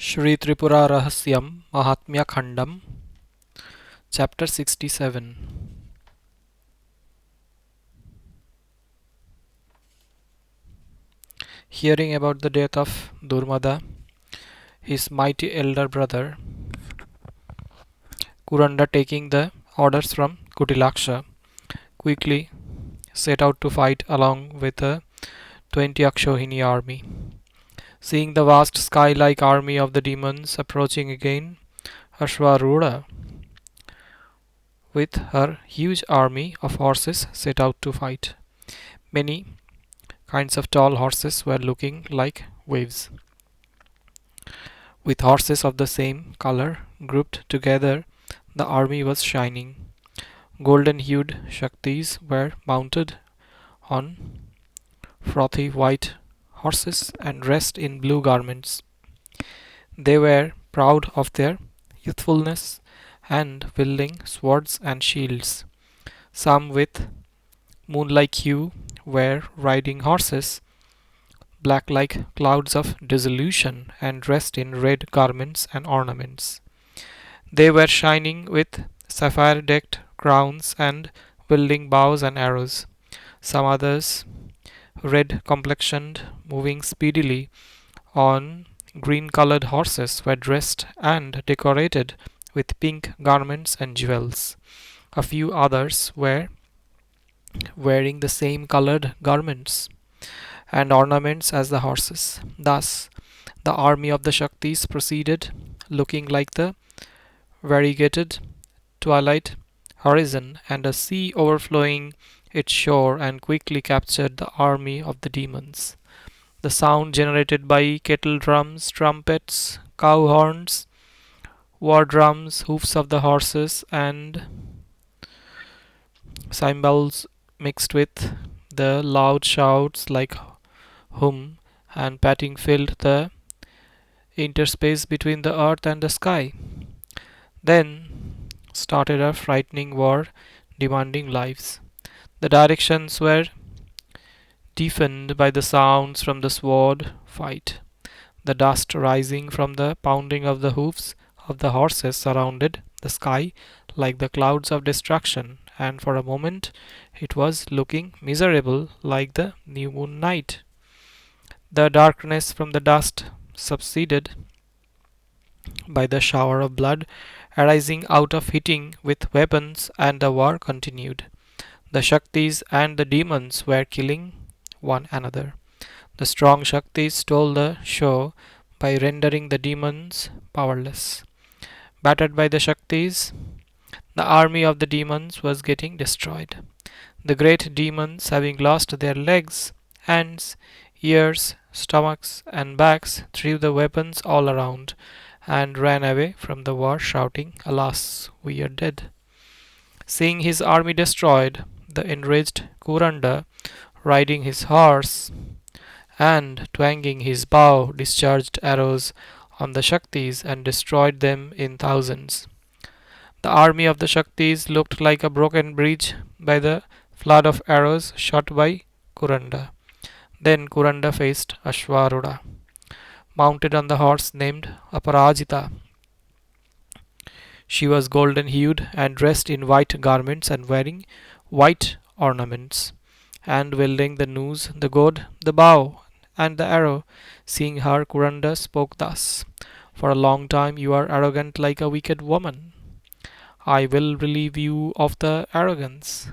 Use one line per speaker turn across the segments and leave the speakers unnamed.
Shri Tripura Rahasyam MahatmyaKhandam, Chapter 67. Hearing about the death of Durmada, his mighty elder brother, Kuranda, taking the orders from Kutilaksa, quickly set out to fight along with the 20 Akshohini army. Seeing the vast sky-like army of the demons approaching again, Asvarudha, with her huge army of horses, set out to fight. Many kinds of tall horses were looking like waves. With horses of the same color grouped together, the army was shining. Golden-hued Shaktis were mounted on frothy white horses and dressed in blue garments. They were proud of their youthfulness and wielding swords and shields. Some with moon-like hue were riding horses, black like clouds of dissolution, and dressed in red garments and ornaments. They were shining with sapphire-decked crowns and wielding bows and arrows. Some others, red complexioned, moving speedily on green-colored horses, were dressed and decorated with pink garments and jewels. A few others were wearing the same colored garments and ornaments as the horses. Thus, the army of the Shaktis proceeded, looking like the variegated twilight horizon and a sea overflowing its shore, and quickly captured the army of the demons. The sound generated by kettle drums, trumpets, cow horns, war drums, hoofs of the horses, and cymbals mixed with the loud shouts like hum and patting filled the interspace between the earth and the sky. Then started a frightening war demanding lives. The directions were deafened by the sounds from the sword fight. The dust rising from the pounding of the hoofs of the horses surrounded the sky like the clouds of destruction, and for a moment it was looking miserable like the new moon night. The darkness from the dust succeeded by the shower of blood arising out of hitting with weapons, and the war continued. The Shaktis and the demons were killing one another. The strong Shaktis stole the show by rendering the demons powerless. Battered by the Shaktis, the army of the demons was getting destroyed. The great demons, having lost their legs, hands, ears, stomachs, and backs, threw the weapons all around and ran away from the war, shouting, "Alas, we are dead." Seeing his army destroyed, the enraged Kuranda, riding his horse and twanging his bow, discharged arrows on the Shaktis and destroyed them in thousands. The army of the Shaktis looked like a broken bridge by the flood of arrows shot by Kuranda. Then Kuranda faced Asvarudha, mounted on the horse named Aparajita. She was golden hued and dressed in white garments and wearing white ornaments, and wielding the noose, the goad, the bow, and the arrow. Seeing her, Kuranda spoke thus: "For a long time you are arrogant like a wicked woman. I will relieve you of the arrogance.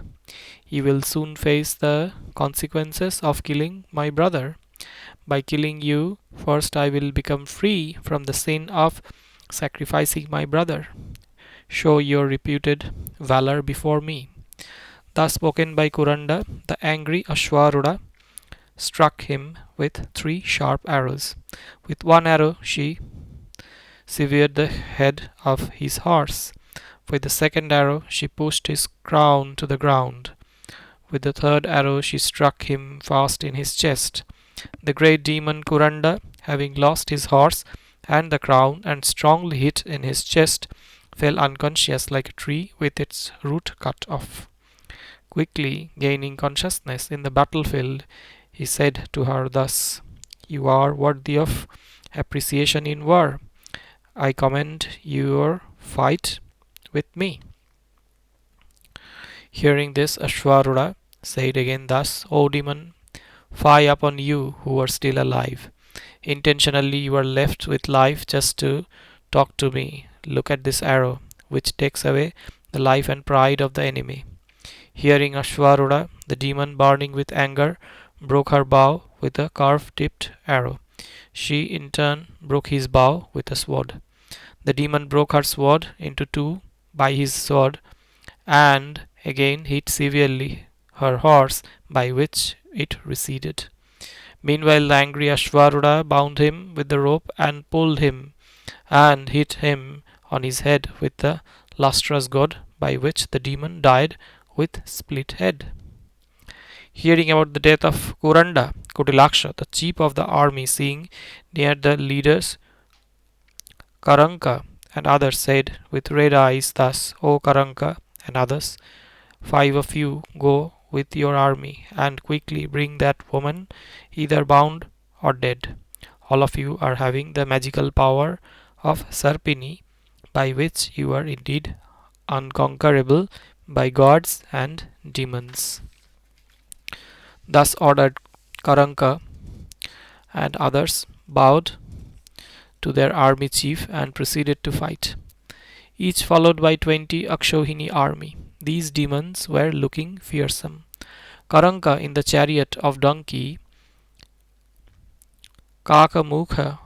You will soon face the consequences of killing my brother. By killing you, first I will become free from the sin of sacrificing my brother. Show your reputed valor before me." Thus spoken by Kuranda, the angry Ashwarudha struck him with 3 sharp arrows. With one arrow she severed the head of his horse. With the second arrow she pushed his crown to the ground. With the third arrow she struck him fast in his chest. The great demon Kuranda, having lost his horse and the crown and strongly hit in his chest, fell unconscious like a tree with its root cut off. Quickly gaining consciousness in the battlefield, he said to her thus: "You are worthy of appreciation in war. I commend your fight with me. Hearing this, Asvarudha said again thus, O demon, fie upon you who are still alive. Intentionally you are left with life just to talk to me. Look at this arrow, which takes away the life and pride of the enemy. Hearing Asvarudha, the demon, burning with anger, broke her bow with a curved-tipped arrow. She in turn broke his bow with a sword. The demon broke her sword into two by his sword, and again hit severely her horse, by which it receded. Meanwhile the angry Asvarudha bound him with the rope and pulled him, and hit him on his head with the lustrous goad, by which the demon died with split head. Hearing about the death of Kuranda, Kutilaksa, the chief of the army, seeing near the leaders Karanka and others, said with red eyes thus, O Karanka and others, 5 of you go with your army and quickly bring that woman either bound or dead. All of you are having the magical power of Sarpini, by which you are indeed unconquerable by gods and demons. Thus ordered, Karanka and others bowed to their army chief and proceeded to fight, each followed by 20 Akshohini army. These demons were looking fearsome. Karanka in the chariot of donkey, Kakamukha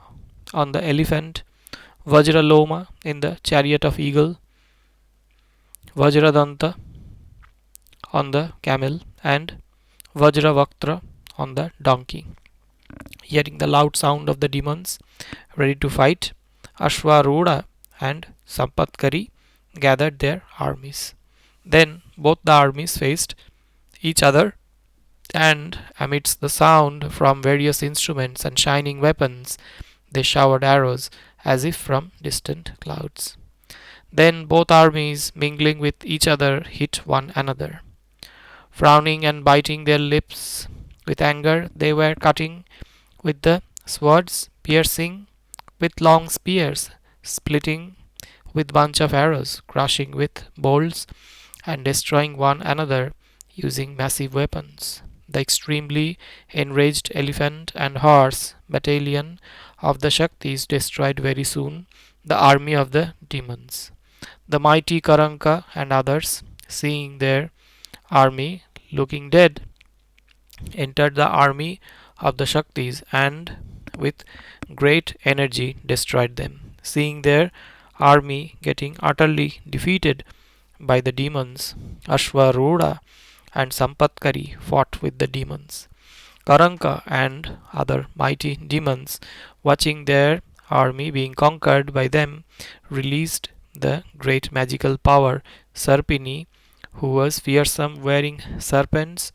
on the elephant, Vajraloma in the chariot of eagle, Vajradanta on the camel, and Vajravaktra on the donkey. Hearing the loud sound of the demons ready to fight, Ashvarudha and Sampatkari gathered their armies. Then both the armies faced each other, and amidst the sound from various instruments and shining weapons, they showered arrows as if from distant clouds. Then both armies, mingling with each other, hit one another. Frowning and biting their lips with anger, they were cutting with the swords, piercing with long spears, splitting with bunch of arrows, crushing with bolts, and destroying one another using massive weapons. The extremely enraged elephant and horse battalion of the Shaktis destroyed very soon the army of the demons. The mighty Karanka and others, seeing their army looking dead, entered the army of the Shaktis and with great energy destroyed them. Seeing their army getting utterly defeated by the demons, Ashvarudha and Sampatkari fought with the demons. Karanka and other mighty demons, watching their army being conquered by them, released the great magical power Sarpini, who was fearsome, wearing serpents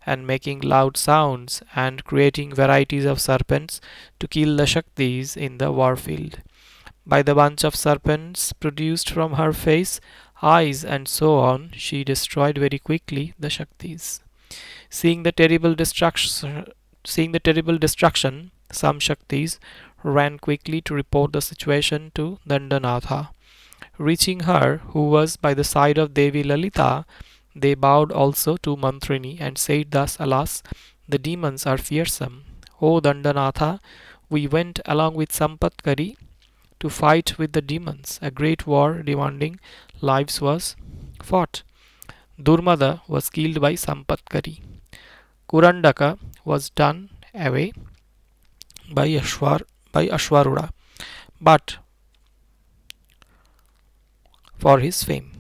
and making loud sounds and creating varieties of serpents to kill the Shaktis in the warfield. By the bunch of serpents produced from her face, eyes, and so on, she destroyed very quickly the Shaktis. Seeing the terrible destruction, some Shaktis ran quickly to report the situation to Dandanatha. Reaching her, who was by the side of Devi Lalita, they bowed also to Mantrini and said thus, Alas, the demons are fearsome. O Dandanatha, we went along with Sampatkari to fight with the demons. A great war demanding lives was fought. Durmada was killed by Sampatkari. Kurandaka was done away by Ashvarudha, but for his fame.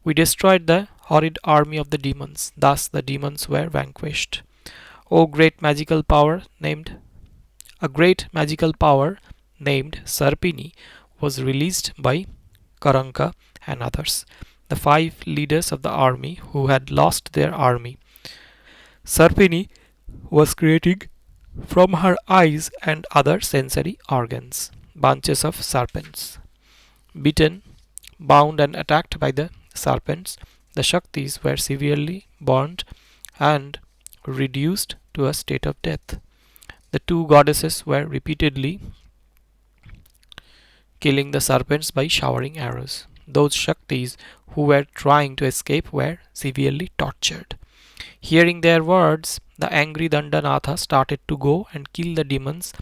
We destroyed the horrid army of the demons. Thus the demons were vanquished. O great magical power named A great magical power named Sarpini was released by Karanka and others, the 5 leaders of the army who had lost their army. Sarpini was creating from her eyes and other sensory organs bunches of serpents. Beaten, bound, and attacked by the serpents, the Shaktis were severely burned and reduced to a state of death. The 2 goddesses were repeatedly killing the serpents by showering arrows. Those Shaktis who were trying to escape were severely tortured. Hearing their words, the angry Dandanatha started to go and kill the demons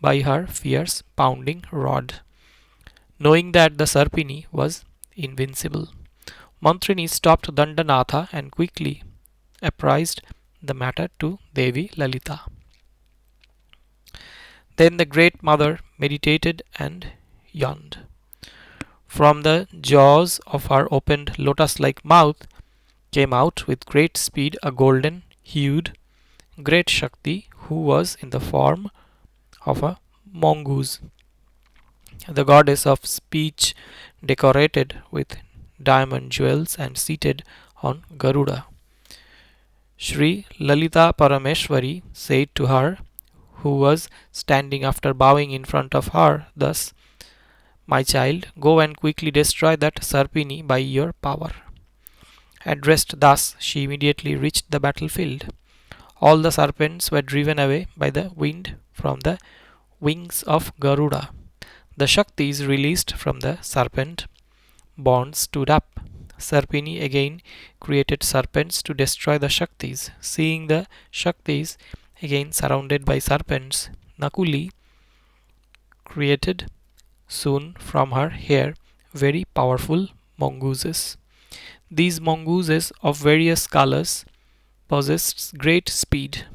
by her fierce pounding rod, knowing that the Sarpini was invincible. Mantrini stopped Dandanatha and quickly apprised the matter to Devi Lalita. Then the Great Mother meditated and yawned. From the jaws of her opened lotus like mouth came out with great speed a golden hued great Shakti who was in the form of a mongoose, the goddess of speech decorated with diamond jewels and seated on Garuda. Sri Lalita Parameshwari said to her, who was standing after bowing in front of her, thus, "My child, go and quickly destroy that Sarpini by your power." Addressed thus, she immediately reached the battlefield. All the serpents were driven away by the wind from the wings of Garuda. The Shaktis released from the serpent bonds stood up. Sarpini again created serpents to destroy the Shaktis. Seeing the Shaktis again surrounded by serpents, Nakuli created soon from her hair very powerful mongooses. These mongooses of various colors possessed great speed.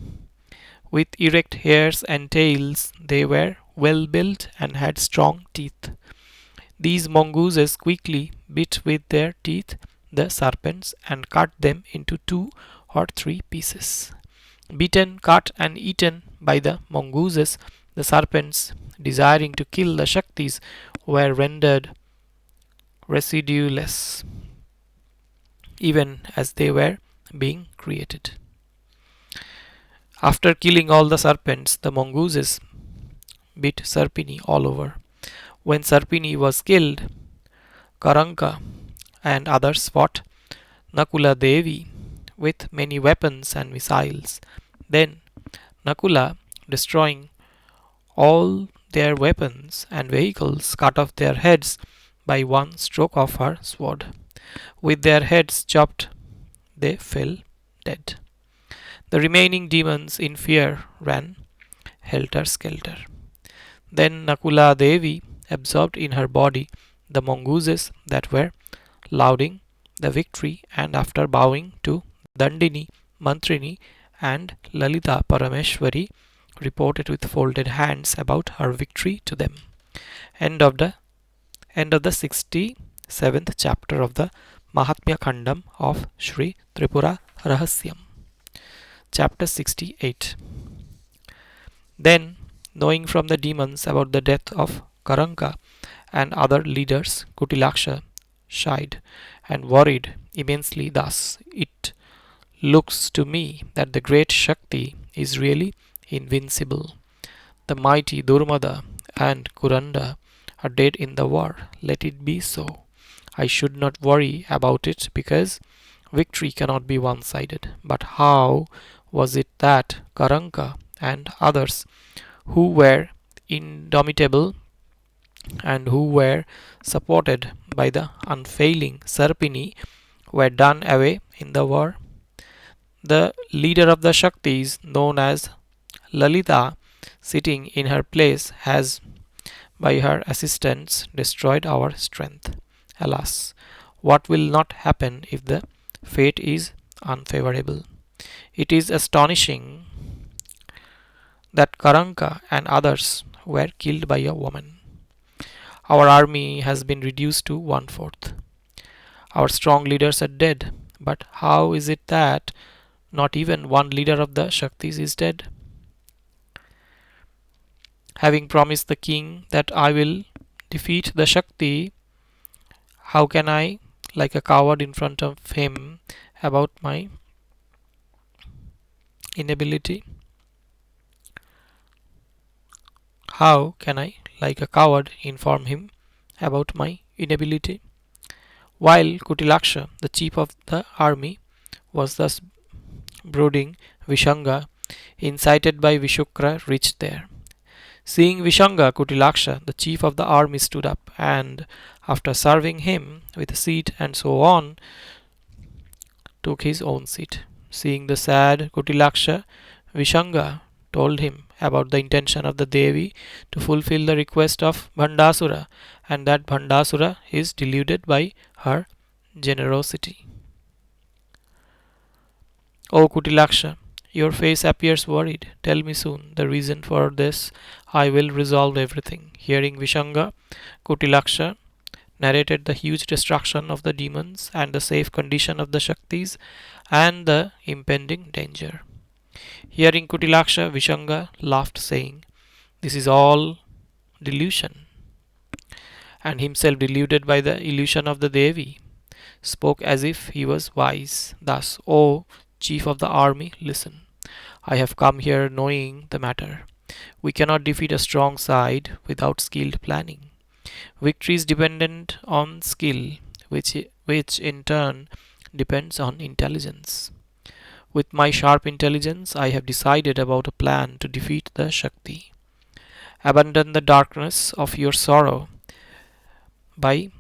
With erect hairs and tails, they were well built and had strong teeth. These mongooses quickly bit with their teeth the serpents and cut them into 2 or 3 pieces. Beaten, cut, and eaten by the mongooses, the serpents, desiring to kill the Shaktis, were rendered residueless, even as they were being created. After killing all the serpents, the mongooses beat Sarpini all over. When Sarpini was killed, Karanka and others fought Nakula Devi with many weapons and missiles. Then Nakula, destroying all their weapons and vehicles, cut off their heads by one stroke of her sword. With their heads chopped, they fell dead. The remaining demons in fear ran helter skelter. Then Nakula Devi absorbed in her body the mongooses that were lauding the victory, and after bowing to Dandini, Mantrini, and Lalita Parameshwari, reported with folded hands about her victory to them. End of the 67th chapter of the MahatmyaKhandam of Sri Tripura Rahasyam. Chapter 68. Then, knowing from the demons about the death of Karanka and other leaders, Kutilaksa shied and worried immensely. Thus, it looks to me that the great Shakti is really invincible. The mighty Durmada and Kuranda are dead in the war. Let it be so. I should not worry about it because victory cannot be one-sided. But how was it that Karanka and others who were indomitable and who were supported by the unfailing Sarpini were done away in the war? The leader of the Shaktis, known as Lalita, sitting in her place, has by her assistance destroyed our strength. Alas, what will not happen if the fate is unfavorable? It is astonishing that Karanka and others were killed by a woman. Our army has been reduced to 1/4. Our strong leaders are dead. But how is it that not even one leader of the Shaktis is dead? Having promised the king that I will defeat the Shakti, how can I, like a coward in front of him, about my inability? How can I, like a coward, inform him about my inability? While Kutilaksa, the chief of the army, was thus brooding, Visanga, incited by Visukra, reached there. Seeing Visanga, Kutilaksha, the chief of the army, stood up, and, after serving him with a seat and so on, took his own seat. Seeing the sad Kutilaksha, Visanga told him about the intention of the Devi to fulfill the request of Bhandasura, and that Bhandasura is deluded by her generosity. O Kutilaksha, your face appears worried. Tell me soon the reason for this. I will resolve everything. Hearing Vishanga, Kutilaksha narrated the huge destruction of the demons and the safe condition of the Shaktis and the impending danger. Hearing Kutilaksha, Vishanga laughed, saying, "This is all delusion," and himself deluded by the illusion of the Devi, spoke as if he was wise. Thus, O chief of the army, listen. I have come here knowing the matter. We cannot defeat a strong side without skilled planning. Victory is dependent on skill, which in turn depends on intelligence. With my sharp intelligence, I have decided about a plan to defeat the Shakti. Abandon the darkness of your sorrow by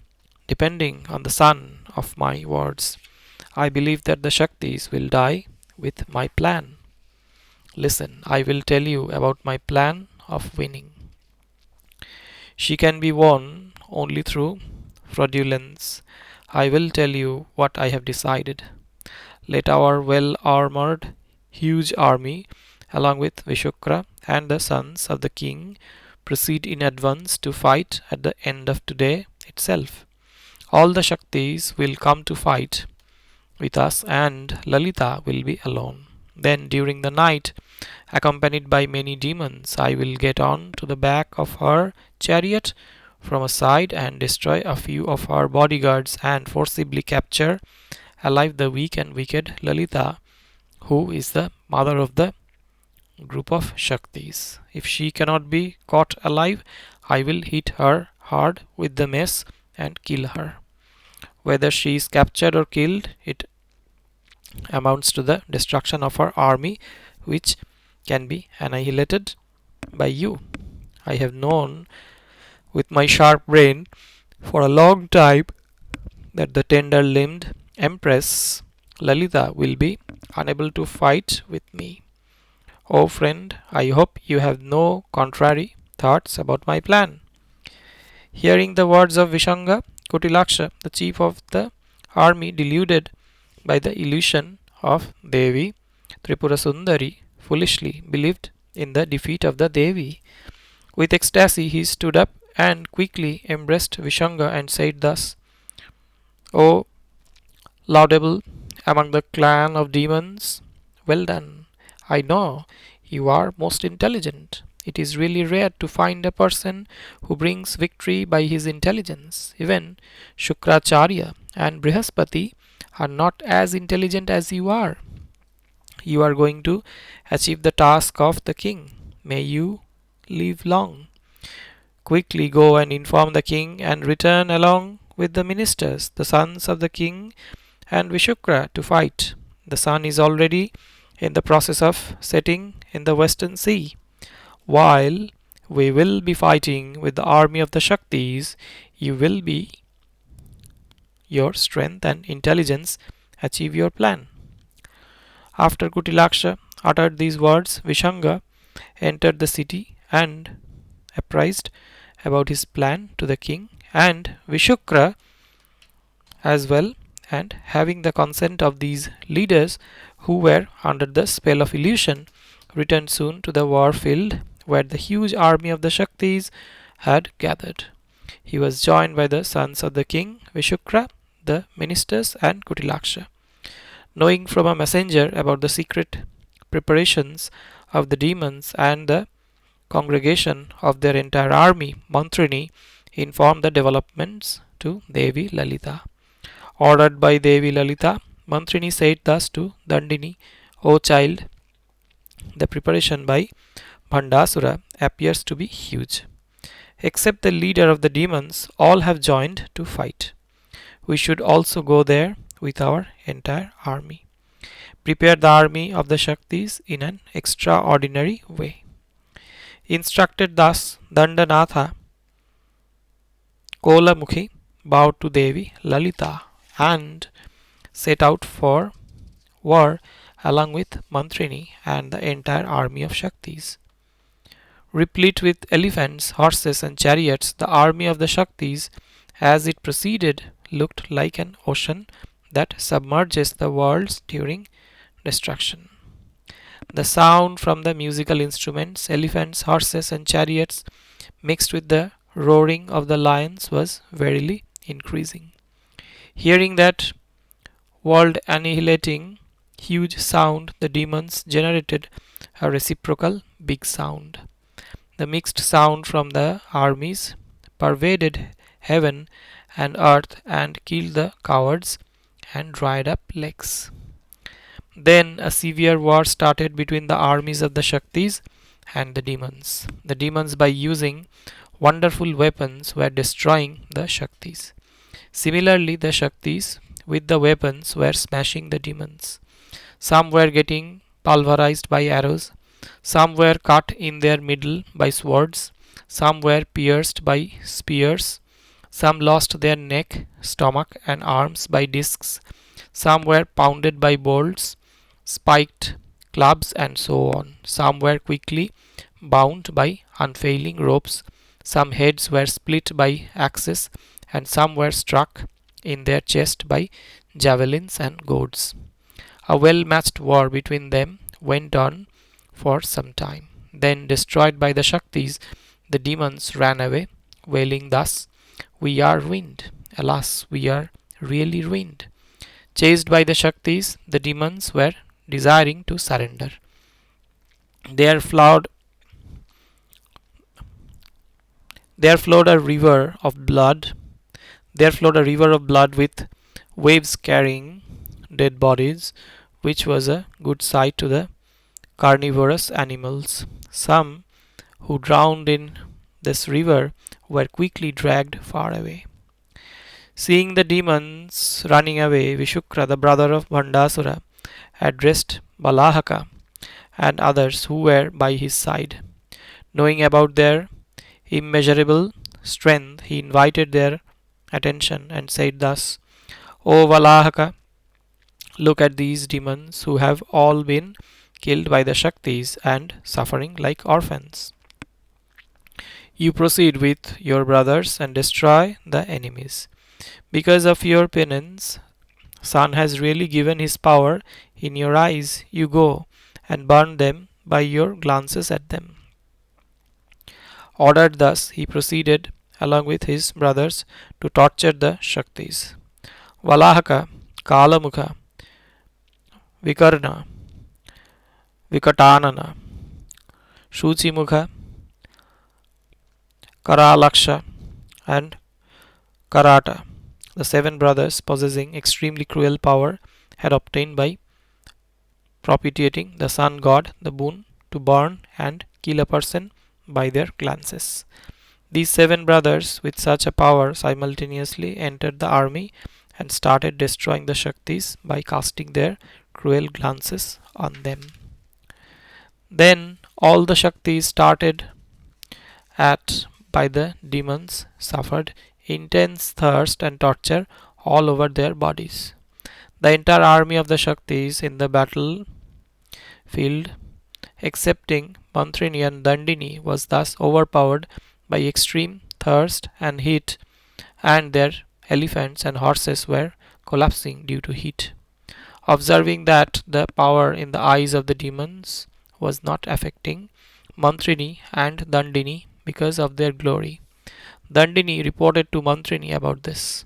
depending on the sun of my words. I believe that the Shaktis will die with my plan. Listen, I will tell you about my plan of winning. She can be won only through fraudulence. I will tell you what I have decided. Let our well armored, huge army, along with Visukra and the sons of the king, proceed in advance to fight at the end of today itself. All the Shaktis will come to fight with us, and Lalita will be alone. Then, during the night, accompanied by many demons, I will get on to the back of her chariot from a side and destroy a few of her bodyguards and forcibly capture alive the weak and wicked Lalita, who is the mother of the group of Shaktis. If she cannot be caught alive, I will hit her hard with the mace and kill her. Whether she is captured or killed, it amounts to the destruction of her army, which can be annihilated by you. I have known with my sharp brain for a long time that the tender limbed Empress Lalita will be unable to fight with me. Oh friend, I hope you have no contrary thoughts about my plan. Hearing the words of Vishanga, Kutilaksha, the chief of the army, deluded by the illusion of Devi, Tripura Sundari, foolishly believed in the defeat of the Devi. With ecstasy he stood up and quickly embraced Vishanga and said thus, O laudable among the clan of demons, well done. I know you are most intelligent. It is really rare to find a person who brings victory by his intelligence. Even Shukracharya and Brihaspati are not as intelligent as you are. You are going to achieve the task of the king. May you live long. Quickly go and inform the king and return along with the ministers, the sons of the king, and Visukra to fight. The sun is already in the process of setting in the western sea. While we will be fighting with the army of the Shaktis, you will be your strength and intelligence achieve your plan. After Kutilaksha uttered these words, Vishanga entered the city and apprised about his plan to the king and Vishukra as well, and having the consent of these leaders who were under the spell of illusion, returned soon to the war field where the huge army of the Shaktis had gathered. He was joined by the sons of the king, Vishukra, the ministers, and Kutilaksha. Knowing from a messenger about the secret preparations of the demons and the congregation of their entire army, Mantrini informed the developments to Devi Lalita. Ordered by Devi Lalita, Mantrini said thus to Dandini, O child, the preparation by Bhandasura appears to be huge. Except the leader of the demons, all have joined to fight. We should also go there with our entire army. Prepare the army of the Shaktis in an extraordinary way. Instructed thus, Dandanatha Jvalamukhi bowed to Devi Lalita and set out for war along with Mantrini and the entire army of Shaktis. Replete with elephants, horses, and chariots, the army of the Shaktis, as it proceeded, looked like an ocean that submerges the worlds during destruction. The sound from the musical instruments, elephants, horses, and chariots, mixed with the roaring of the lions, was verily increasing. Hearing that world annihilating huge sound, the demons generated a reciprocal big sound. The mixed sound from the armies pervaded heaven and earth and killed the cowards and dried up lakes. Then a severe war started between the armies of the Shaktis and the demons. The demons, by using wonderful weapons, were destroying the Shaktis. Similarly, the Shaktis, with the weapons, were smashing the demons. Some were getting pulverized by arrows, some were cut in their middle by swords, some were pierced by spears, some lost their neck, stomach, and arms by discs, some were pounded by bolts, spiked clubs, and so on. Some were quickly bound by unfailing ropes, some heads were split by axes, and some were struck in their chest by javelins and goads. A well matched war between them went on for some time. Then, destroyed by the Shaktis, the demons ran away, wailing thus, "We are ruined. Alas, we are really ruined." Chased by the Shaktis, the demons were desiring to surrender. There flowed there flowed a river of blood. There flowed a river of blood with waves carrying dead bodies, which was a good sight to the carnivorous animals. Some who drowned in this river were quickly dragged far away. Seeing the demons running away, Visukra, the brother of Bhandasura, addressed Balahaka and others who were by his side. Knowing about their immeasurable strength, he invited their attention and said thus, "O Balahaka, look at these demons who have all been killed by the Shaktis and suffering like orphans. You proceed with your brothers and destroy the enemies. Because of your penance, Sun has really given his power in your eyes. You go and burn them by your glances at them." Ordered thus, he proceeded along with his brothers to torture the Shaktis. Balahaka, Kalamukha, Vikarna, Vikatanana, Shuchimukha, Karalaksha, and Karata, the seven brothers possessing extremely cruel power, had obtained by propitiating the sun god the boon to burn and kill a person by their glances. These seven brothers, with such a power, simultaneously entered the army and started destroying the Shaktis by casting their cruel glances on them. Then all the Shaktis started at by the demons suffered intense thirst and torture all over their bodies. The entire army of the Shaktis in the battlefield, excepting Mantrini and Dandini, was thus overpowered by extreme thirst and heat, and their elephants and horses were collapsing due to heat. Observing that the power in the eyes of the demons was not affecting Mantrini and Dandini because of their glory, Dandini reported to Mantrini about this.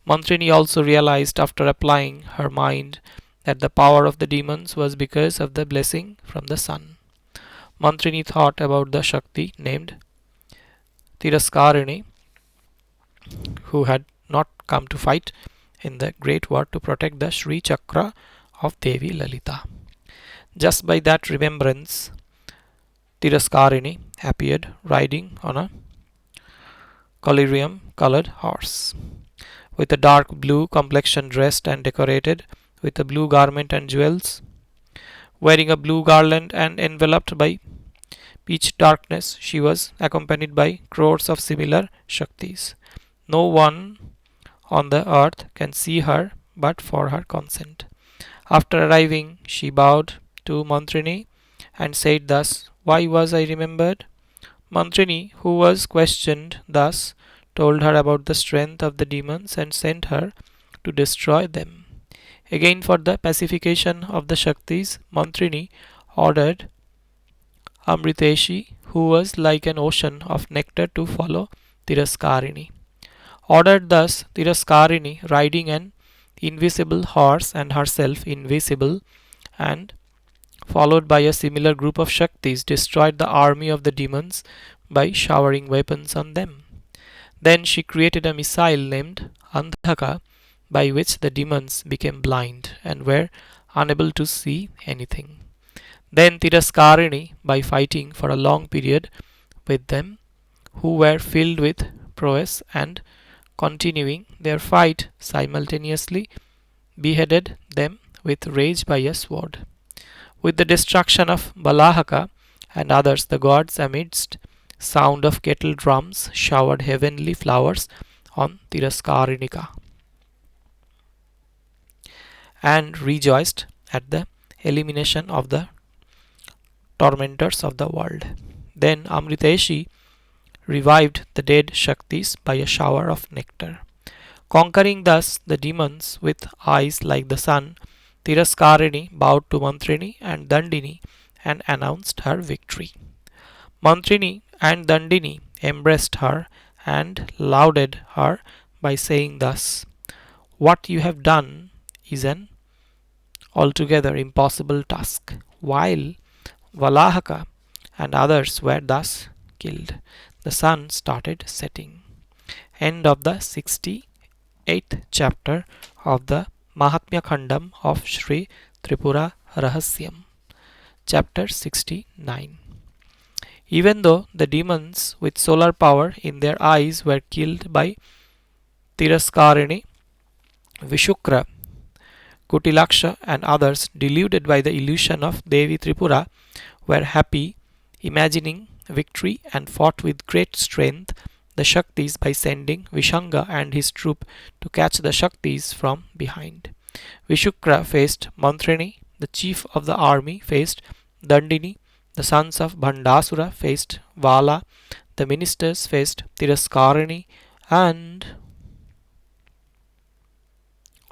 Mantrini also realized after applying her mind that the power of the demons was because of the blessing from the sun. Mantrini thought about the Shakti named Tiraskarini, who had not come to fight in the great war to protect the Sri Chakra of Devi Lalita. Just by that remembrance, Tiraskarini appeared riding on a collyrium colored horse, with a dark blue complexion, dressed and decorated with a blue garment and jewels, wearing a blue garland and enveloped by pitch darkness, she was accompanied by crores of similar Shaktis. No one on the earth can see her but for her consent. After arriving, she bowed to Mantrini and said thus, "Why was I remembered?" Mantrini, who was questioned thus, told her about the strength of the demons and sent her to destroy them. Again, for the pacification of the Shaktis, Mantrini ordered Amrtesi, who was like an ocean of nectar, to follow Tiraskarini. Ordered thus, Tiraskarini, riding an invisible horse and herself invisible, and followed by a similar group of Shaktis, destroyed the army of the demons by showering weapons on them. Then she created a missile named Andhaka, by which the demons became blind and were unable to see anything. Then Tiraskarini, by fighting for a long period with them, who were filled with prowess, and continuing their fight simultaneously, beheaded them with rage by a sword. With the destruction of Balahaka and others, the gods, amidst sound of kettle drums, showered heavenly flowers on Tiraskarinika and rejoiced at the elimination of the tormentors of the world. Then Amriteshi revived the dead Shaktis by a shower of nectar. Conquering thus the demons with eyes like the sun, Tiraskarini bowed to Mantrini and Dandini and announced her victory. Mantrini and Dandini embraced her and lauded her by saying thus, "What you have done is an altogether impossible task." While Balahaka and others were thus killed, the sun started setting. End of the 68th chapter of the MahatmyaKhandam of Sri Tripura Rahasyam. Chapter 69. Even though the demons with solar power in their eyes were killed by Tiraskarini, Visukra, Kutilaksa, and others, deluded by the illusion of Devi Tripura, were happy, imagining victory, and fought with great strength the Shaktis by sending Visanga and his troop to catch the Shaktis from behind. Visukra faced Mantrini, the chief of the army faced Dandini, the sons of Bhandasura faced Vala, the ministers faced Tiraskarini and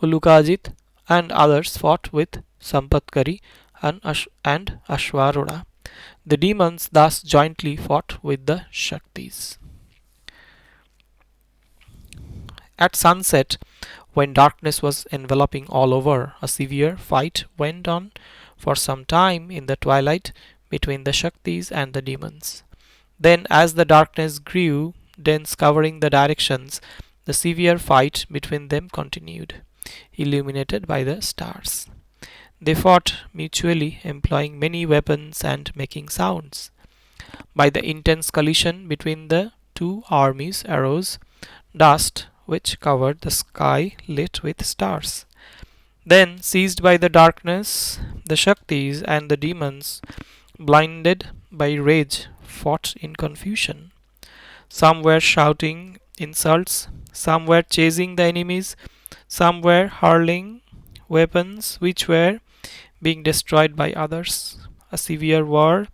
Uluka, and others fought with Sampatkari and Asvarudha. The demons thus jointly fought with the Shaktis. At sunset, when darkness was enveloping all over, a severe fight went on for some time in the twilight between the Shaktis and the demons. Then, as the darkness grew dense, covering the directions, the severe fight between them continued, illuminated by the stars. They fought mutually, employing many weapons and making sounds. By the intense collision between the two armies arose dust which covered the sky lit with stars. Then, seized by the darkness, the Shaktis and the demons, blinded by rage, fought in confusion. Some were shouting insults, some were chasing the enemies, some were hurling weapons which were being destroyed by others. A severe war,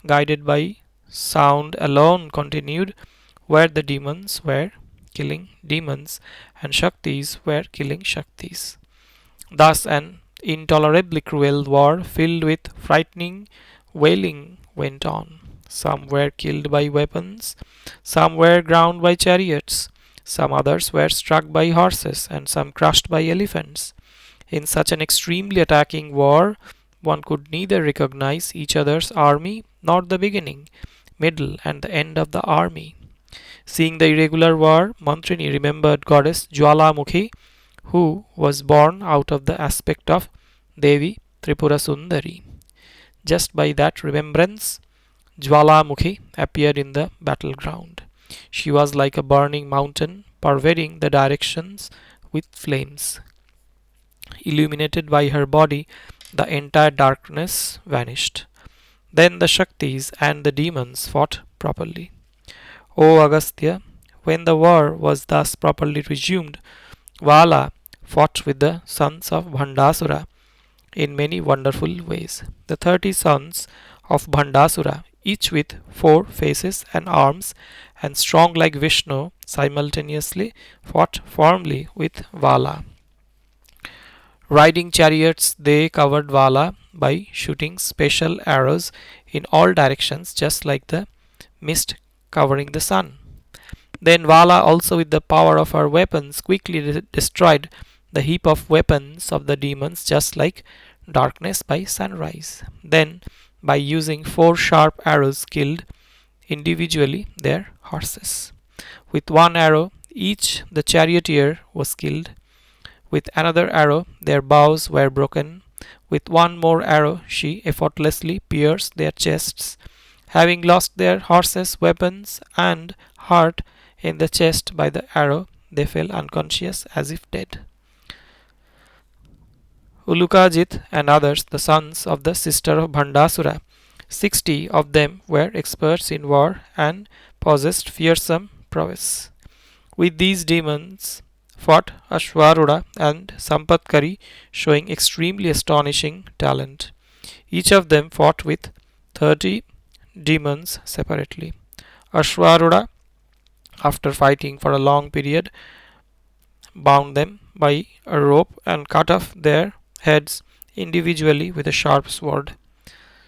guided by sound alone, continued, where the demons were killing demons and Shaktis were killing Shaktis. Thus, an intolerably cruel war filled with frightening wailing went on. Some were killed by weapons, some were ground by chariots, some others were struck by horses, and some crushed by elephants. In such an extremely attacking war, one could neither recognize each other's army nor the beginning, middle, and the end of the army. Seeing the irregular war, Mantrini remembered Goddess Jvalamukhi, who was born out of the aspect of Devi Tripura Sundari. Just by that remembrance, Jvalamukhi appeared in the battleground. She was like a burning mountain, pervading the directions with flames. Illuminated by her body, the entire darkness vanished. Then the Shaktis and the demons fought properly. O Agastya, when the war was thus properly resumed, Vala fought with the sons of Bhandasura in many wonderful ways. The 30 sons of Bhandasura, each with 4 faces and arms, and strong like Vishnu, simultaneously fought firmly with Vala. Riding chariots, they covered Vala by shooting special arrows in all directions, just like the mist covering the sun. Then Vala, also with the power of her weapons, quickly destroyed the heap of weapons of the demons, just like darkness by sunrise. Then, by using 4 sharp arrows, killed individually their horses. With one arrow each, the charioteer was killed. With another arrow, their bows were broken. With one more arrow, she effortlessly pierced their chests. Having lost their horses, weapons, and heart in the chest by the arrow, they fell unconscious as if dead. Ulukajit and others, the sons of the sister of Bhandasura, 60 of them were experts in war and possessed fearsome prowess. With these demons fought Asvarudha and Sampatkari, showing extremely astonishing talent. Each of them fought with 30 demons separately. Asvarudha, after fighting for a long period, bound them by a rope and cut off their heads individually with a sharp sword.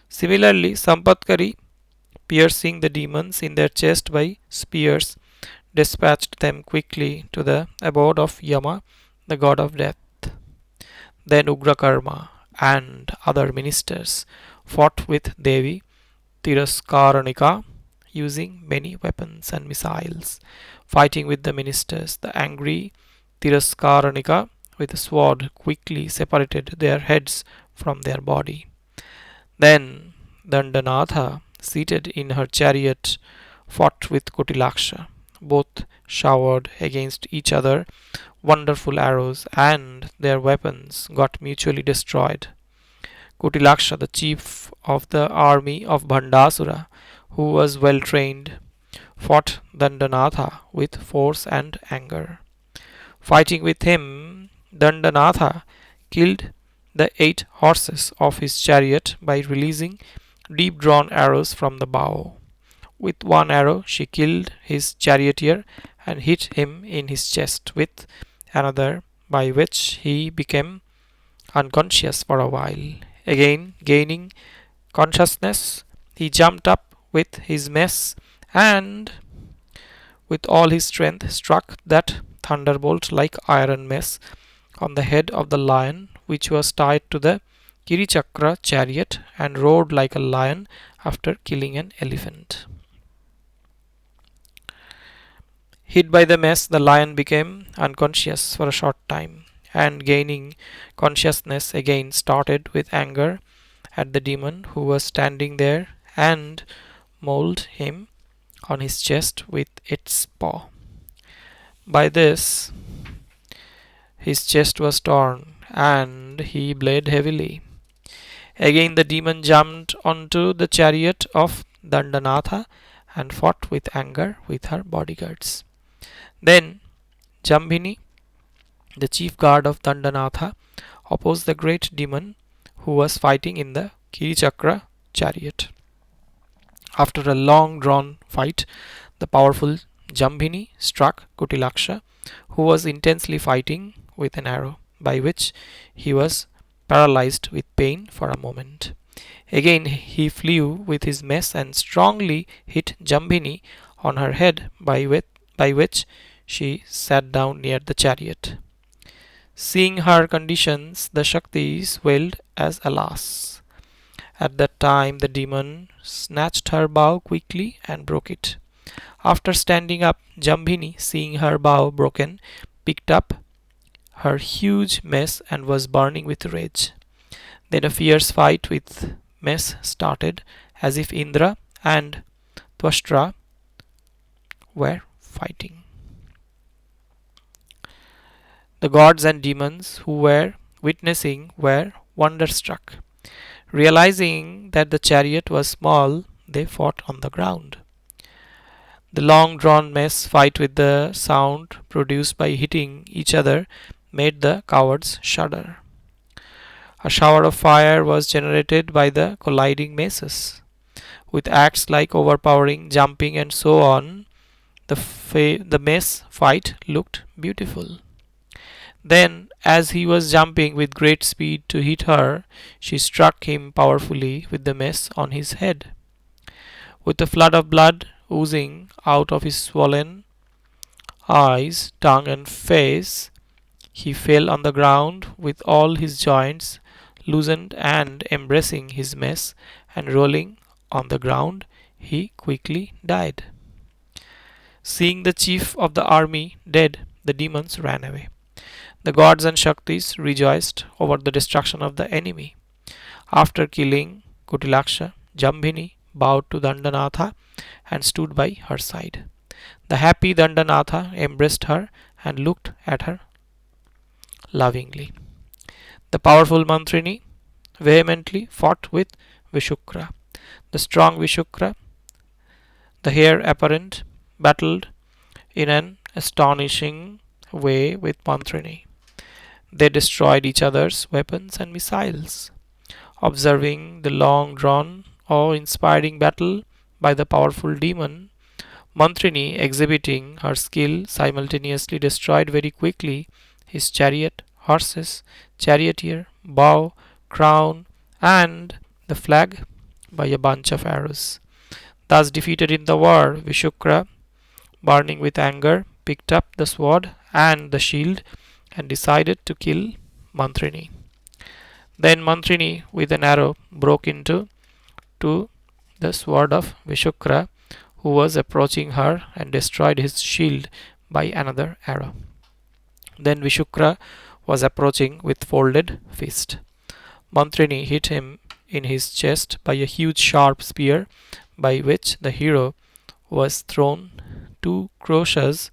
Similarly, Sampatkari, piercing the demons in their chest by spears, dispatched them quickly to the abode of Yama, the god of death. Then Ugrakarma and other ministers fought with Devi Tiraskarini, using many weapons and missiles. Fighting with the ministers, the angry Tiraskarini with a sword quickly separated their heads from their body. Then Dandanatha, seated in her chariot, fought with Kutilaksa. Both showered against each other wonderful arrows, and their weapons got mutually destroyed. Kutilaksa, the chief of the army of Bhandasura, who was well trained, fought Dandanatha with force and anger. Fighting with him, Dandanatha killed the 8 horses of his chariot by releasing deep drawn arrows from the bow. With one arrow she killed his charioteer and hit him in his chest with another, by which he became unconscious for a while. Again, gaining consciousness, he jumped up with his mace and, with all his strength, struck that thunderbolt like iron mace on the head of the lion, which was tied to the Kirichakra chariot, and roared like a lion after killing an elephant. Hit by the mace, the lion became unconscious for a short time, and gaining consciousness again started with anger at the demon who was standing there and mauled him on his chest with its paw. By this, his chest was torn and he bled heavily. Again the demon jumped onto the chariot of Dandanatha and fought with anger with her bodyguards. Then Jambini, the chief guard of Dandanatha, opposed the great demon who was fighting in the Kirichakra chariot. After a long drawn fight, the powerful Jambini struck Kutilaksa, who was intensely fighting, with an arrow, by which he was paralyzed with pain for a moment. Again he flew with his mace and strongly hit Jambini on her head, by which she sat down near the chariot. Seeing her conditions, the Shaktis wailed as alas. At that time the demon snatched her bow quickly and broke it. After standing up, Jambini, seeing her bow broken, picked up her huge mace and was burning with rage. Then a fierce fight with mace started, as if Indra and Twashtra were fighting. The gods and demons who were witnessing were wonderstruck. Realizing that the chariot was small, they fought on the ground. The long drawn mess fight with the sound produced by hitting each other made the cowards shudder. A shower of fire was generated by the colliding maces. With acts like overpowering, jumping, and so on, the mess fight looked beautiful. Then, as he was jumping with great speed to hit her, she struck him powerfully with the mace on his head. With a flood of blood oozing out of his swollen eyes, tongue, and face, he fell on the ground with all his joints loosened and embracing his mace and rolling on the ground, he quickly died. Seeing the chief of the army dead, the demons ran away. The gods and Shaktis rejoiced over the destruction of the enemy. After killing Kutilaksa, Jambhini bowed to Dandanatha and stood by her side. The happy Dandanatha embraced her and looked at her lovingly. The powerful Mantrini vehemently fought with Visukra. The strong Visukra, the heir apparent, battled in an astonishing way with Mantrini. They destroyed each other's weapons and missiles. Observing the long drawn, awe inspiring battle by the powerful demon, Mantrini, exhibiting her skill, simultaneously destroyed very quickly his chariot, horses, charioteer, bow, crown, and the flag by a bunch of arrows. Thus defeated in the war, Visukra, burning with anger, picked up the sword and the shield and decided to kill Mantrini. Then Mantrini, with an arrow, broke into to the sword of Visukra, who was approaching her, and destroyed his shield by another arrow. Then Visukra was approaching with folded fist. Mantrini hit him in his chest by a huge sharp spear, by which the hero was thrown 2 crores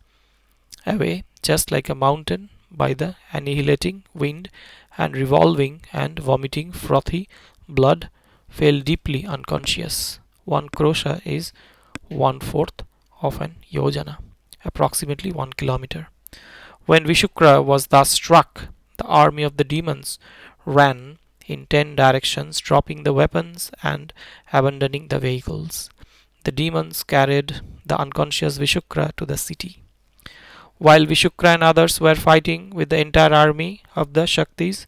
away, just like a mountain, by the annihilating wind, and revolving and vomiting frothy blood, fell deeply unconscious. 1 crore is 1/4 of an yojana, approximately 1 kilometer. When Visukra was thus struck, the army of the demons ran in 10 directions, dropping the weapons and abandoning the vehicles. The demons carried the unconscious Visukra to the city. While Visukra and others were fighting with the entire army of the Shaktis,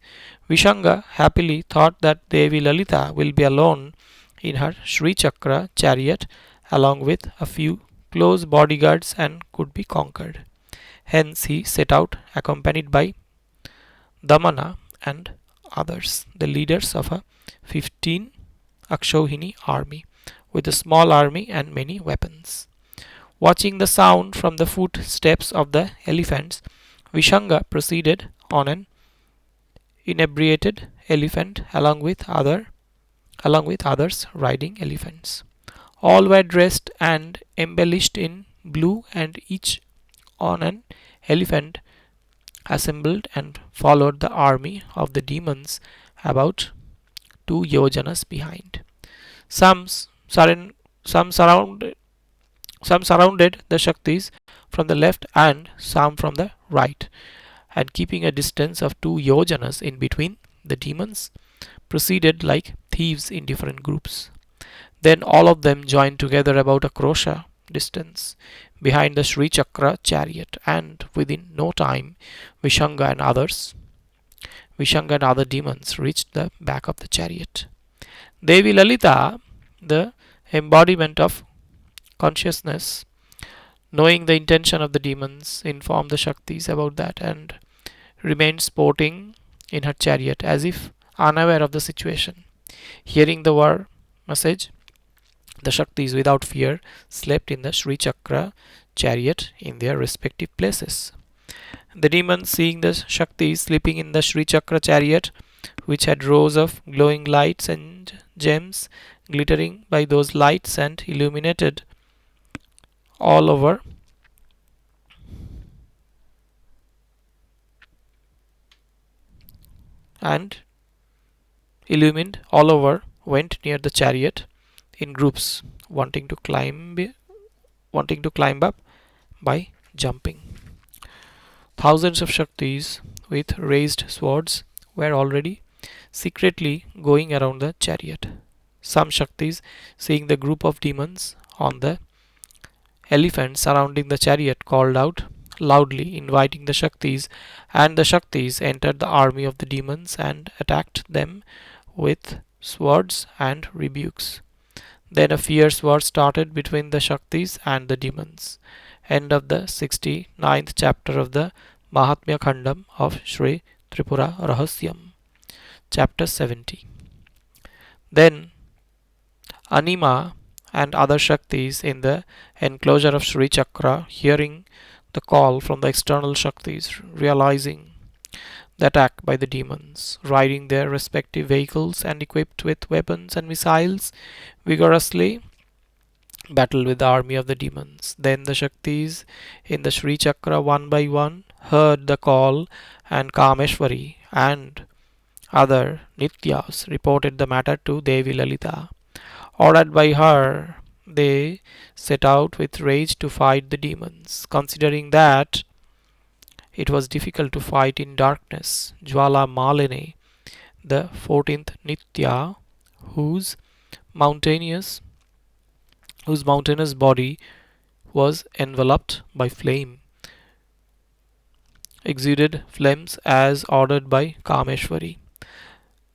Visanga happily thought that Devi Lalita will be alone in her Sri Chakra chariot along with a few close bodyguards and could be conquered. Hence he set out accompanied by Damana and others, the leaders of a 15 Akshohini army, with a small army and many weapons. Watching the sound from the footsteps of the elephants, Visanga proceeded on an inebriated elephant along with others riding elephants. All were dressed and embellished in blue, and each on an elephant assembled and followed the army of the demons about 2 yojanas behind. Some, surround, some surrounded some surrounded the Shaktis from the left and some from the right, and keeping a distance of 2 yojanas in between, the demons proceeded like thieves in different groups. Then all of them joined together about a krosha distance behind the Sri Chakra chariot, and within no time Vishanga and other demons reached the back of the chariot. Devi Lalita, the embodiment of consciousness, knowing the intention of the demons, informed the Shaktis about that and remained sporting in her chariot as if unaware of the situation. Hearing the war message, the Shaktis without fear slept in the Sri Chakra chariot in their respective places. The demons, seeing the Shaktis sleeping in the Sri Chakra chariot, which had rows of glowing lights and gems glittering by those lights and illuminated all over, and illumined all over, went near the chariot in groups, wanting to climb up by jumping. Thousands of Shaktis with raised swords were already secretly going around the chariot. Some Shaktis, seeing the group of demons on the elephant surrounding the chariot, called out loudly, inviting the Shaktis, and the Shaktis entered the army of the demons and attacked them with swords and rebukes. Then a fierce war started between the Shaktis and the demons. End of the 69th chapter of the MahatmyaKhandam of Sri Tripura Rahasyam. Chapter 70. Then Anima and other Shaktis in the enclosure of Sri Chakra, hearing the call from the external Shaktis, realizing the attack by the demons, riding their respective vehicles and equipped with weapons and missiles, vigorously battled with the army of the demons. Then the Shaktis in the Sri Chakra, one by one, heard the call, and Kameshwari and other Nityas reported the matter to Devi Lalita. Ordered by her, they set out with rage to fight the demons. Considering that it was difficult to fight in darkness, Jvalamukhi, the 14th Nitya, whose mountainous body was enveloped by flame, exuded flames as ordered by Kameshwari.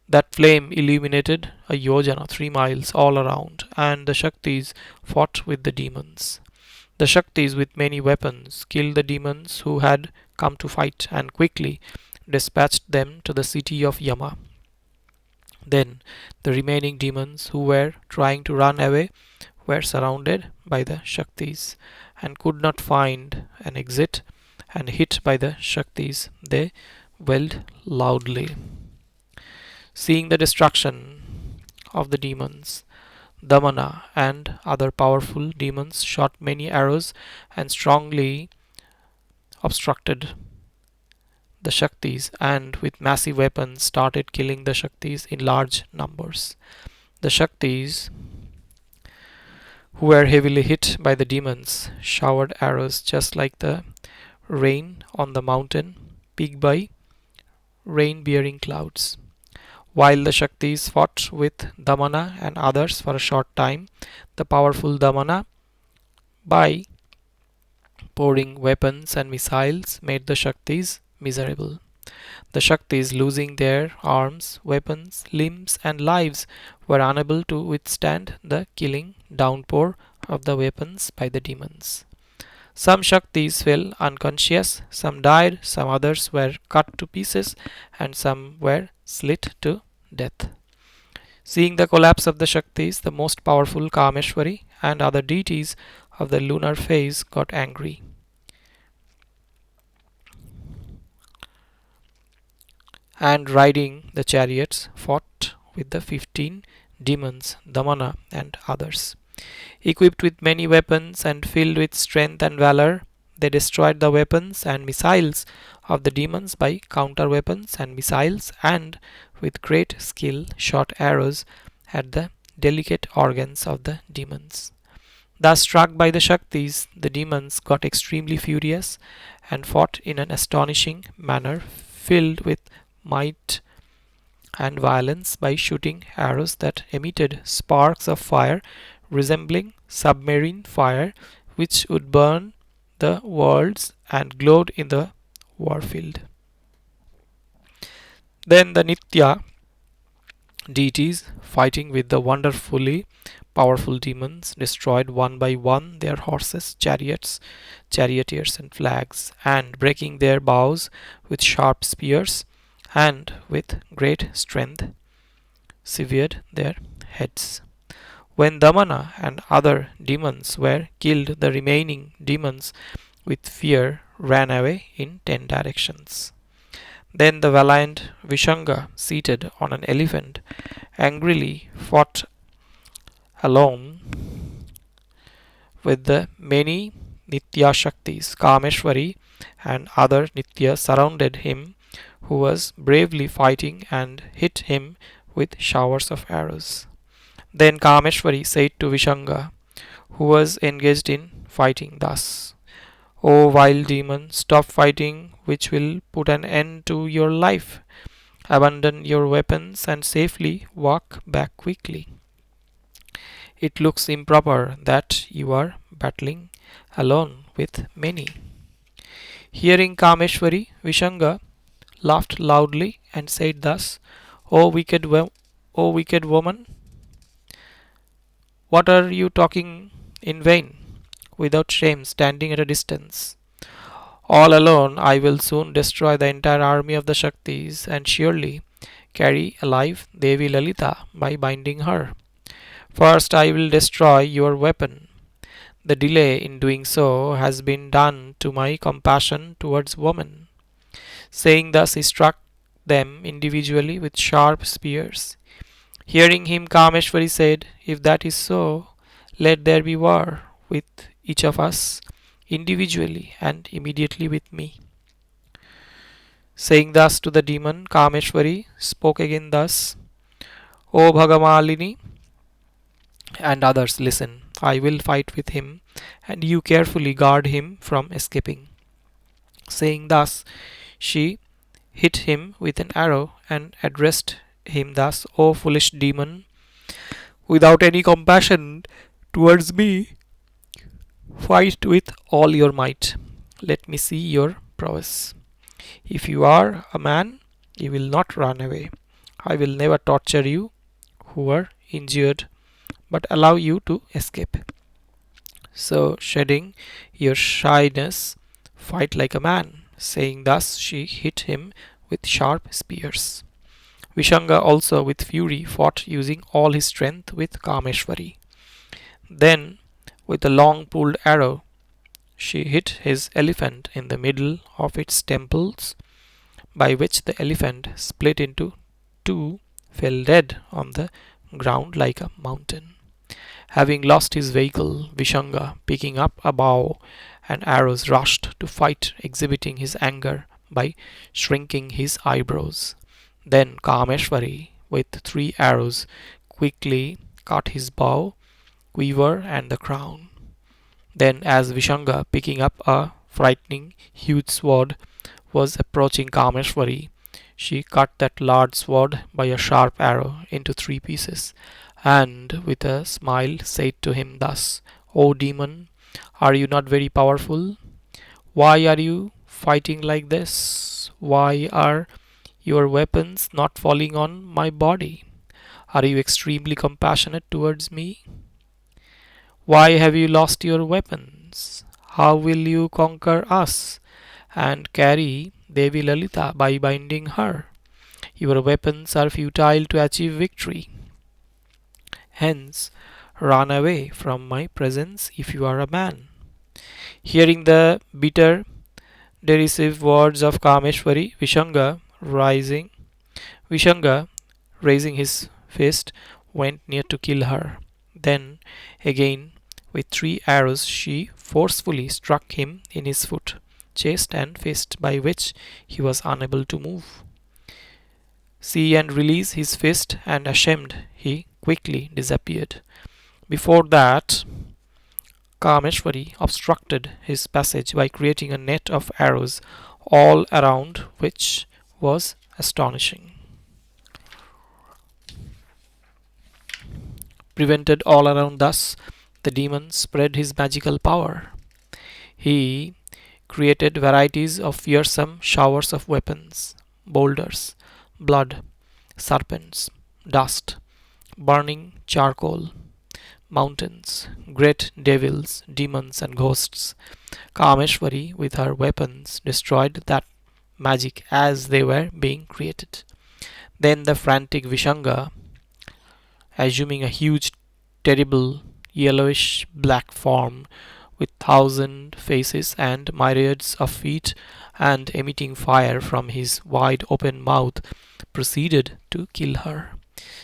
That flame illuminated a yojana, 3 miles all around, and the Shaktis fought with the demons. The Shaktis, with many weapons, killed the demons who had come to fight and quickly dispatched them to the city of Yama. Then the remaining demons who were trying to run away were surrounded by the Shaktis and could not find an exit, and hit by the Shaktis they wailed loudly. Seeing the destruction of the demons, Damana and other powerful demons shot many arrows and strongly obstructed the Shaktis, and with massive weapons started killing the Shaktis in large numbers. The Shaktis, who were heavily hit by the demons, showered arrows just like the rain on the mountain, peaked by rain bearing clouds. While the Shaktis fought with Damana and others for a short time, the powerful Damana, by pouring weapons and missiles, made the Shaktis miserable. The Shaktis, losing their arms, weapons, limbs, and lives, were unable to withstand the killing downpour of the weapons by the demons. Some Shaktis fell unconscious, some died, some others were cut to pieces, and some were slit to death. Seeing the collapse of the Shaktis, the most powerful Kameshwari and other deities of the lunar phase got angry, and riding the chariots fought with the 15 demons, Damana and others. Equipped with many weapons and filled with strength and valor, they destroyed the weapons and missiles of the demons by counter weapons and missiles, and with great skill shot arrows at the delicate organs of the demons. Thus struck by the Shaktis, the demons got extremely furious and fought in an astonishing manner, filled with might and violence, by shooting arrows that emitted sparks of fire resembling submarine fire, which would burn the worlds and glowed in the warfield. Then the Nitya deities, fighting with the wonderfully powerful demons, destroyed one by one their horses, chariots, charioteers, and flags, and breaking their bows with sharp spears, and with great strength severed their heads. When Damana and other demons were killed, the remaining demons with fear ran away in 10 directions. Then the valiant Visanga, seated on an elephant, angrily fought alone with the many Nitya Shaktis. Kameshwari and other Nityas surrounded him, who was bravely fighting, and hit him with showers of arrows. Then Kameshwari said to Visanga, who was engaged in fighting, thus: O vile demon, stop fighting, which will put an end to your life. Abandon your weapons and safely walk back quickly. It looks improper that you are battling alone with many. Hearing Kameshwari, Vishanga laughed loudly and said thus: O wicked woman, what are you talking in vain, without shame, standing at a distance? All alone I will soon destroy the entire army of the Shaktis and surely carry alive Devi Lalita by binding her. First I will destroy your weapon. The delay in doing so has been done to my compassion towards women. Saying thus, he struck them individually with sharp spears. Hearing him, Kameshwari said, If that is so, let there be war with each of us individually and immediately with me. Saying thus to the demon, Kameshwari spoke again thus: O Bhagamalini and others, listen. I will fight with him, and you carefully guard him from escaping. Saying thus, she hit him with an arrow and addressed him thus: O foolish demon, without any compassion towards me, fight with all your might. Let me see your prowess. If you are a man, you will not run away. I will never torture you who are injured, but allow you to escape. So, shedding your shyness, fight like a man. Saying thus, she hit him with sharp spears. Vishanga also with fury fought, using all his strength with Kameshwari. Then, with a long pulled arrow, she hit his elephant in the middle of its temples, by which the elephant split into two, fell dead on the ground like a mountain. Having lost his vehicle, Vishanga, picking up a bow and arrows, rushed to fight, exhibiting his anger by shrinking his eyebrows. Then Kameshwari, with 3 arrows, quickly cut his bow, quiver, and the crown. Then, as Vishanga, picking up a frightening huge sword, was approaching Kameshwari, she cut that large sword by a sharp arrow into 3 pieces, and with a smile said to him thus: O demon, are you not very powerful? Why are you fighting like this? Why are your weapons not falling on my body? Are you extremely compassionate towards me? Why have you lost your weapons? How will you conquer us and carry Devi Lalita by binding her? Your weapons are futile to achieve victory. Hence, run away from my presence if you are a man. Hearing the bitter, derisive words of Kameshwari, Vishanga, raising his fist, went near to kill her. Then, again, with 3 arrows, she forcefully struck him in his foot, chest, and fist, by which he was unable to move. See and release his fist, and ashamed, he quickly disappeared. Before that, Kameshwari obstructed his passage by creating a net of arrows all around, which was astonishing. Prevented all around thus, the demon spread his magical power. He created varieties of fearsome showers of weapons, boulders, blood, serpents, dust, burning charcoal, mountains, great devils, demons, and ghosts. Kameshwari, with her weapons, destroyed that magic as they were being created. Then the frantic Vishanga, assuming a huge, terrible, yellowish black form with 1,000 faces and myriads of feet, and emitting fire from his wide open mouth, proceeded to kill her.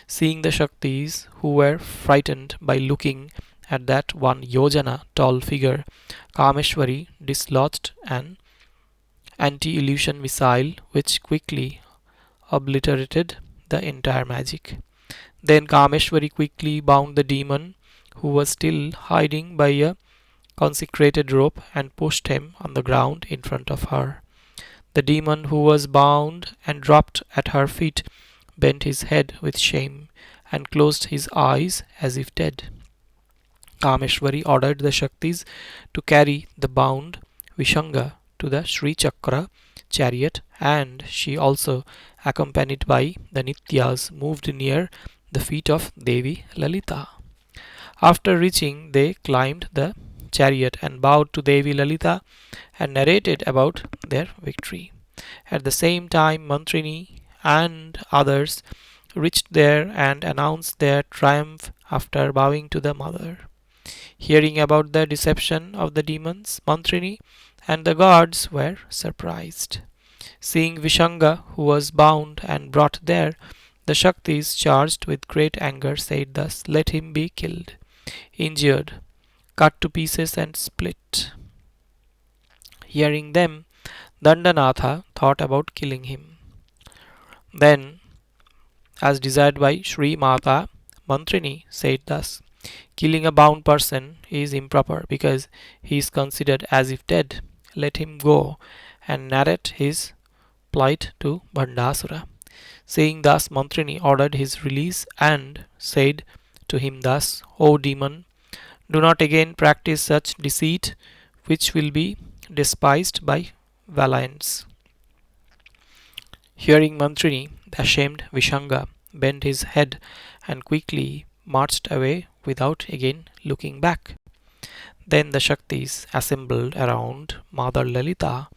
Seeing the Shaktis, who were frightened by looking at that 1 yojana tall figure, Kameshwari dislodged an anti-illusion missile which quickly obliterated the entire magic. Then Kameshwari quickly bound the demon, who was still hiding by a consecrated rope, and pushed him on the ground in front of her. The demon, who was bound and dropped at her feet, bent his head with shame and closed his eyes as if dead. Kameshwari ordered the Shaktis to carry the bound Visanga to the Sri Chakra chariot, and she also, accompanied by the Nityas, moved near the feet of Devi Lalita. After reaching, they climbed the chariot and bowed to Devi Lalita and narrated about their victory. At the same time, Mantrini and others reached there and announced their triumph after bowing to the mother. Hearing about the deception of the demons, Mantrini and the gods were surprised. Seeing Visanga, who was bound and brought there, the Shaktis, charged with great anger, said thus, "Let him be killed, injured, cut to pieces and split." Hearing them, Dandanatha thought about killing him. Then, as desired by Sri Mata, Mantrini said thus, "Killing a bound person is improper because he is considered as if dead. Let him go," and narrate his plight to Bhandasura. Saying thus, Mantrini ordered his release and said to him thus, "O demon, do not again practice such deceit which will be despised by valiants." Hearing Mantrini, the ashamed Visanga bent his head and quickly marched away without again looking back. Then the Shaktis assembled around Mother Lalita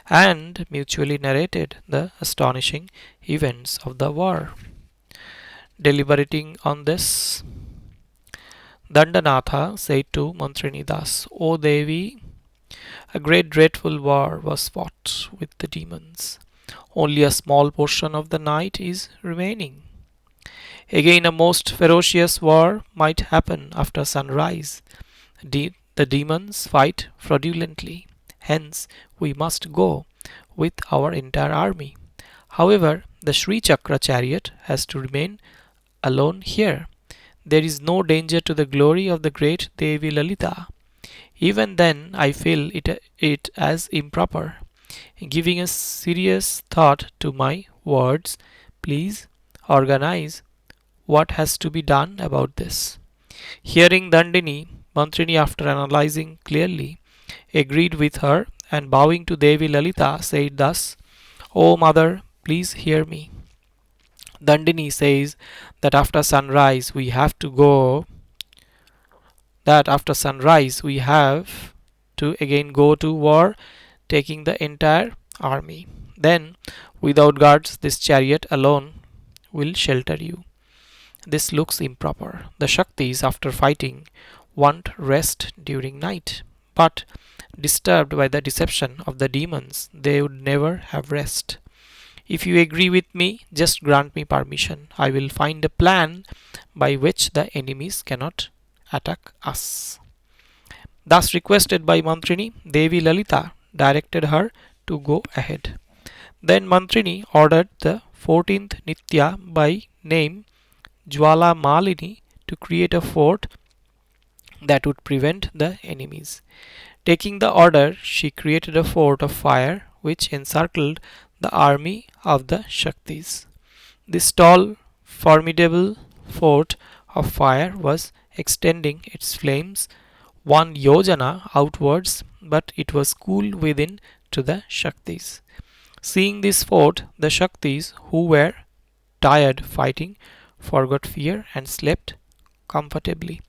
and mutually narrated the astonishing events of the war. Deliberating on this, Dandanatha said to Mantrini thus, "O Devi, a great dreadful war was fought with the demons. Only a small portion of the night is remaining. Again a most ferocious war might happen after sunrise. The demons fight fraudulently. Hence we must go with our entire army. However, the Sri Chakra chariot has to remain alone here. There is no danger to the glory of the great Devi Lalita. Even then I feel it as improper. Giving a serious thought to my words, please organize what has to be done about this." Hearing Dandini, Mantrini, after analyzing clearly, agreed with her and bowing to Devi Lalita, said thus, "O mother, please hear me. Dandini says that after sunrise we have to again go to war, taking the entire army. Then, without guards, this chariot alone will shelter you. This looks improper. The Shaktis, after fighting, want rest during night, but disturbed by the deception of the demons, they would never have rest. If you agree with me, just grant me permission. I will find a plan by which the enemies cannot attack us." Thus requested by Mantrini, Devi Lalita directed her to go ahead. Then Mantrini ordered the 14th Nitya by name Jvalamukhi to create a fort that would prevent the enemies. Taking the order, she created a fort of fire which encircled the army of the Shaktis. This tall, formidable fort of fire was extending its flames 1 yojana outwards, but it was cool within to the Shaktis. Seeing this fort, the Shaktis, who were tired fighting, forgot fear and slept comfortably.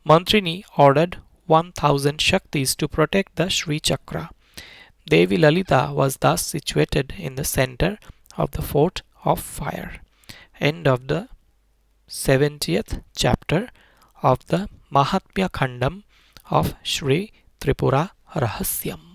Mantrini ordered 1,000 Shaktis to protect the Sri Chakra. Devi Lalita was thus situated in the center of the fort of fire. End of the 70th chapter of the MahatmyaKhandam of Sri Tripura Rahasyam.